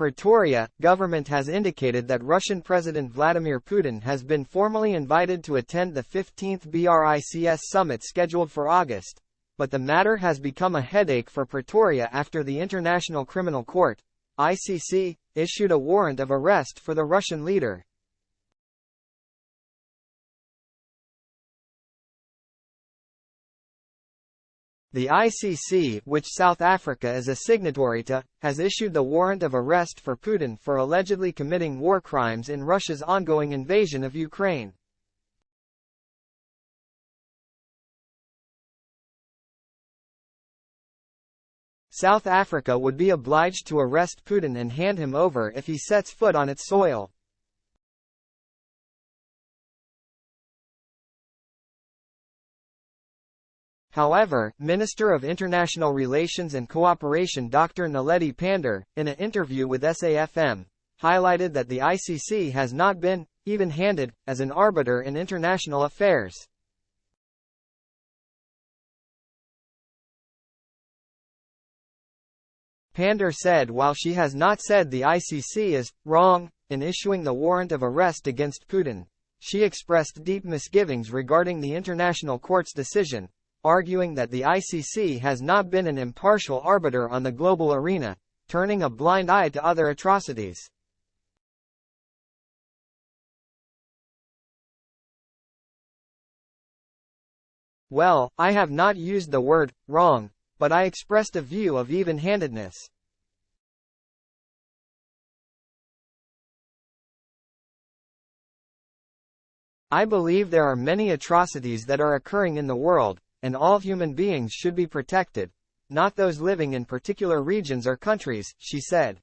Pretoria, government has indicated that Russian President Vladimir Putin has been formally invited to attend the 15th BRICS summit scheduled for August, but the matter has become a headache for Pretoria after the International Criminal Court, ICC, issued a warrant of arrest for the Russian leader. The ICC, which South Africa is a signatory to, has issued the warrant of arrest for Putin for allegedly committing war crimes in Russia's ongoing invasion of Ukraine. South Africa would be obliged to arrest Putin and hand him over if he sets foot on its soil. However, Minister of International Relations and Cooperation Dr. Naledi Pandor, in an interview with SAFM, highlighted that the ICC has not been even-handed as an arbiter in international affairs. Pandor said while she has not said the ICC is wrong in issuing the warrant of arrest against Putin, she expressed deep misgivings regarding the International Court's decision, arguing that the ICC has not been an impartial arbiter on the global arena, turning a blind eye to other atrocities. Well, I have not used the word wrong, but I expressed a view of even-handedness. I believe there are many atrocities that are occurring in the world, and all human beings should be protected, not those living in particular regions or countries, she said.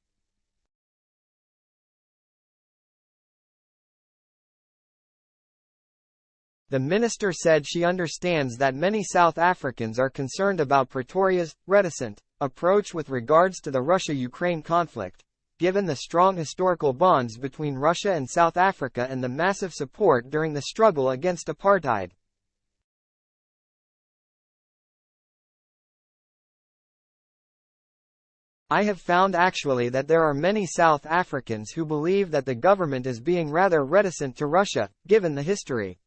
The minister said she understands that many South Africans are concerned about Pretoria's reticent approach with regards to the Russia-Ukraine conflict, given the strong historical bonds between Russia and South Africa and the massive support during the struggle against apartheid. I have found actually that there are many South Africans who believe that the government is being rather reticent to Russia, given the history.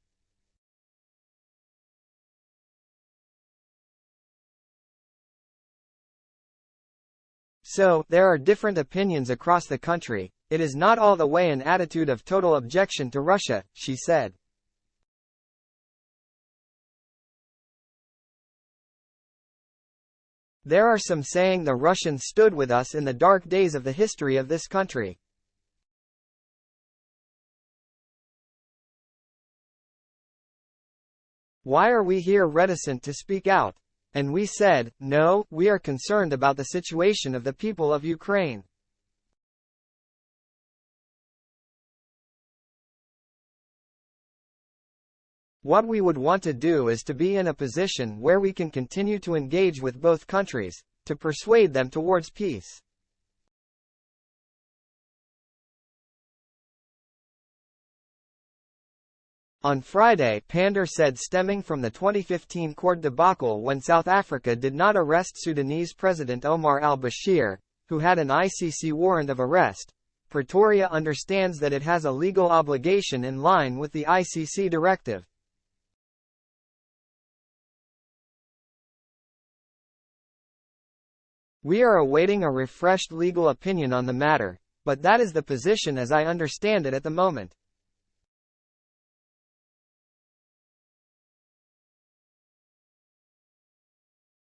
So, there are different opinions across the country. It is not all the way an attitude of total objection to Russia, she said. There are some saying the Russians stood with us in the dark days of the history of this country. Why are we here reticent to speak out? And we said, no, we are concerned about the situation of the people of Ukraine. What we would want to do is to be in a position where we can continue to engage with both countries, to persuade them towards peace. On Friday, Pandor said stemming from the 2015 court debacle when South Africa did not arrest Sudanese President Omar al-Bashir, who had an ICC warrant of arrest, Pretoria understands that it has a legal obligation in line with the ICC directive. We are awaiting a refreshed legal opinion on the matter, but that is the position as I understand it at the moment.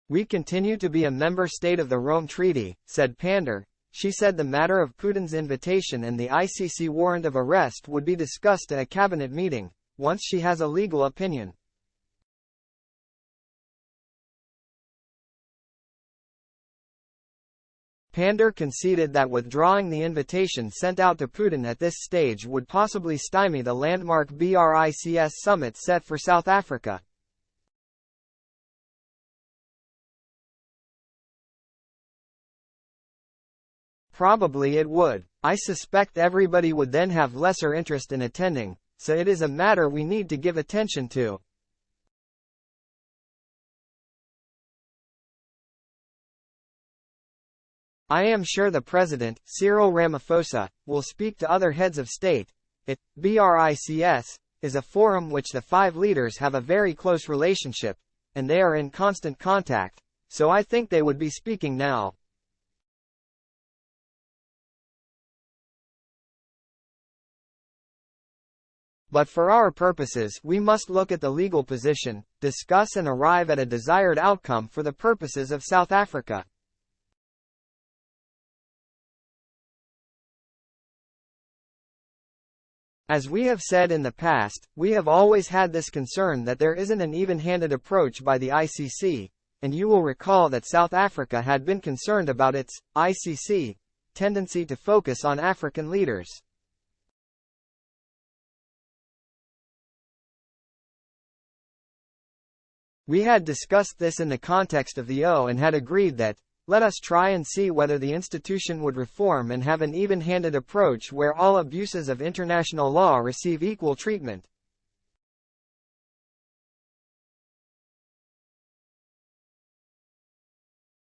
We continue to be a member state of the Rome Treaty, said Pandor. She said the matter of Putin's invitation and the ICC warrant of arrest would be discussed at a cabinet meeting, once she has a legal opinion. Pandor conceded that withdrawing the invitation sent out to Putin at this stage would possibly stymie the landmark BRICS summit set for South Africa. Probably it would. I suspect everybody would then have lesser interest in attending, so it is a matter we need to give attention to. I am sure the President, Cyril Ramaphosa, will speak to other heads of state. BRICS is a forum which the 5 leaders have a very close relationship, and they are in constant contact, so I think they would be speaking now. But for our purposes, we must look at the legal position, discuss and arrive at a desired outcome for the purposes of South Africa. As we have said in the past, we have always had this concern that there isn't an even-handed approach by the ICC, and you will recall that South Africa had been concerned about its ICC tendency to focus on African leaders. We had discussed this in the context of the O and had agreed that, let us try and see whether the institution would reform and have an even-handed approach where all abuses of international law receive equal treatment.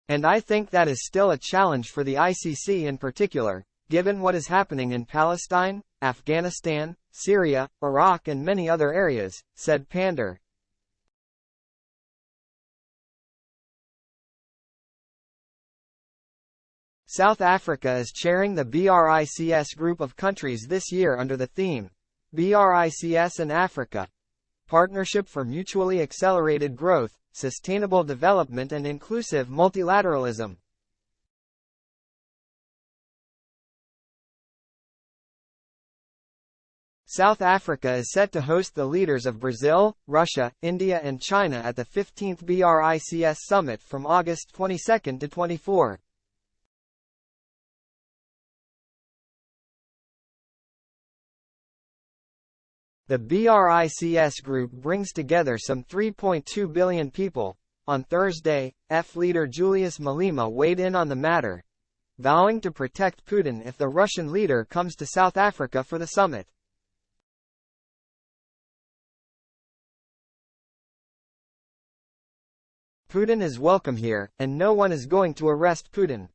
And I think that is still a challenge for the ICC in particular, given what is happening in Palestine, Afghanistan, Syria, Iraq and many other areas, said Pander. South Africa is chairing the BRICS group of countries this year under the theme, BRICS and Africa, Partnership for Mutually Accelerated Growth, Sustainable Development and Inclusive Multilateralism. South Africa is set to host the leaders of Brazil, Russia, India and China at the 15th BRICS Summit from August 22 to 24. The BRICS group brings together some 3.2 billion people. On Thursday, leader Julius Malema weighed in on the matter, vowing to protect Putin if the Russian leader comes to South Africa for the summit. Putin is welcome here, and no one is going to arrest Putin.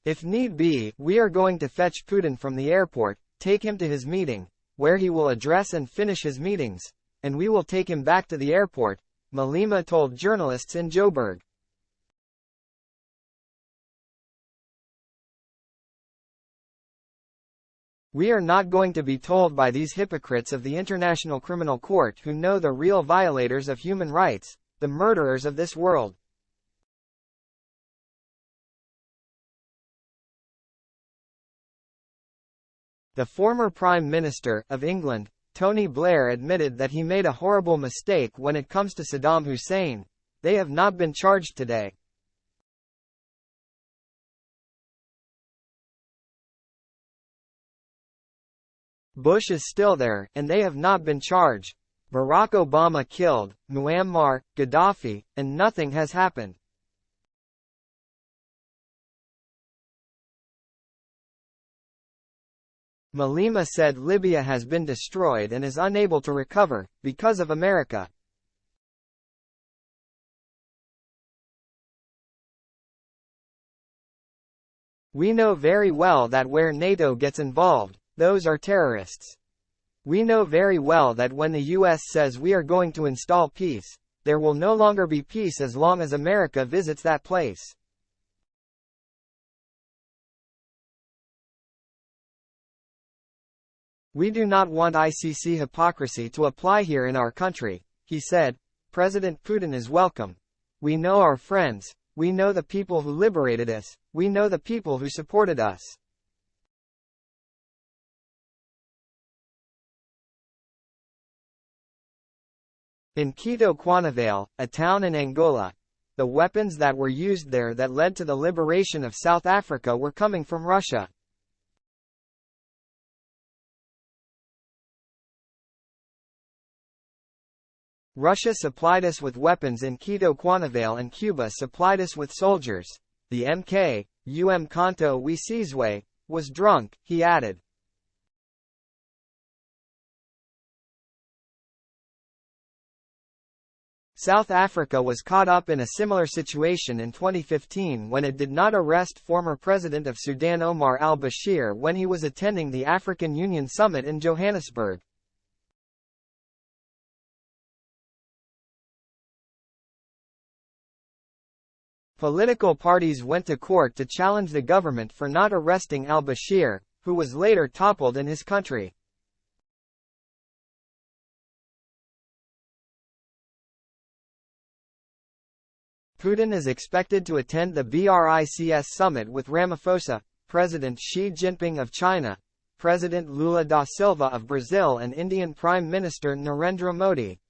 If need be, we are going to fetch Putin from the airport, take him to his meeting, where he will address and finish his meetings, and we will take him back to the airport, Malema told journalists in Joburg. We are not going to be told by these hypocrites of the International Criminal Court who know the real violators of human rights, the murderers of this world. The former Prime Minister of England, Tony Blair, admitted that he made a horrible mistake when it comes to Saddam Hussein. They have not been charged today. Bush is still there, and they have not been charged. Barack Obama killed Muammar Gaddafi, and nothing has happened. Malema said Libya has been destroyed and is unable to recover, because of America. We know very well that where NATO gets involved, those are terrorists. We know very well that when the US says we are going to install peace, there will no longer be peace as long as America visits that place. We do not want ICC hypocrisy to apply here in our country, he said. President Putin is welcome. We know our friends, we know the people who liberated us, we know the people who supported us. In Quito Quanavale, a town in Angola, the weapons that were used there that led to the liberation of South Africa were coming from Russia. Russia supplied us with weapons in Quito Quanavale and Cuba supplied us with soldiers. The MK, Canto we Sizwe, was drunk, he added. South Africa was caught up in a similar situation in 2015 when it did not arrest former President of Sudan Omar al-Bashir when he was attending the African Union Summit in Johannesburg. Political parties went to court to challenge the government for not arresting al-Bashir, who was later toppled in his country. Putin is expected to attend the BRICS summit with Ramaphosa, President Xi Jinping of China, President Lula da Silva of Brazil and Indian Prime Minister Narendra Modi.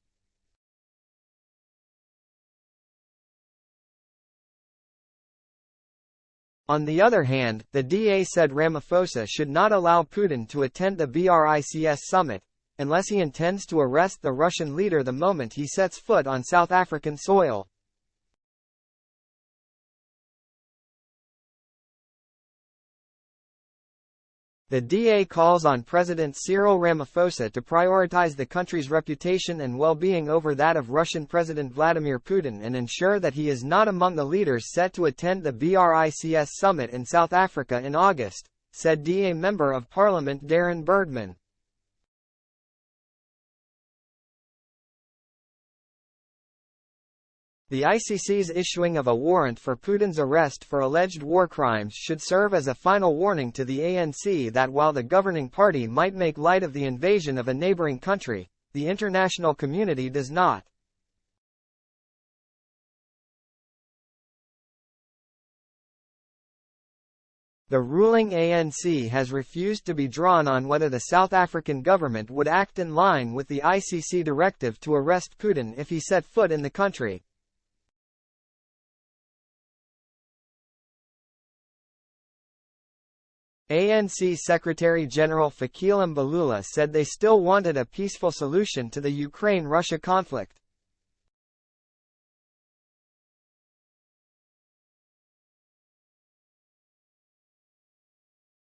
On the other hand, the DA said Ramaphosa should not allow Putin to attend the BRICS summit, unless he intends to arrest the Russian leader the moment he sets foot on South African soil. The DA calls on President Cyril Ramaphosa to prioritize the country's reputation and well-being over that of Russian President Vladimir Putin and ensure that he is not among the leaders set to attend the BRICS summit in South Africa in August, said DA Member of Parliament Darren Birdman. The ICC's issuing of a warrant for Putin's arrest for alleged war crimes should serve as a final warning to the ANC that while the governing party might make light of the invasion of a neighboring country, the international community does not. The ruling ANC has refused to be drawn on whether the South African government would act in line with the ICC directive to arrest Putin if he set foot in the country. ANC Secretary-General Fikile Mbalula said they still wanted a peaceful solution to the Ukraine-Russia conflict.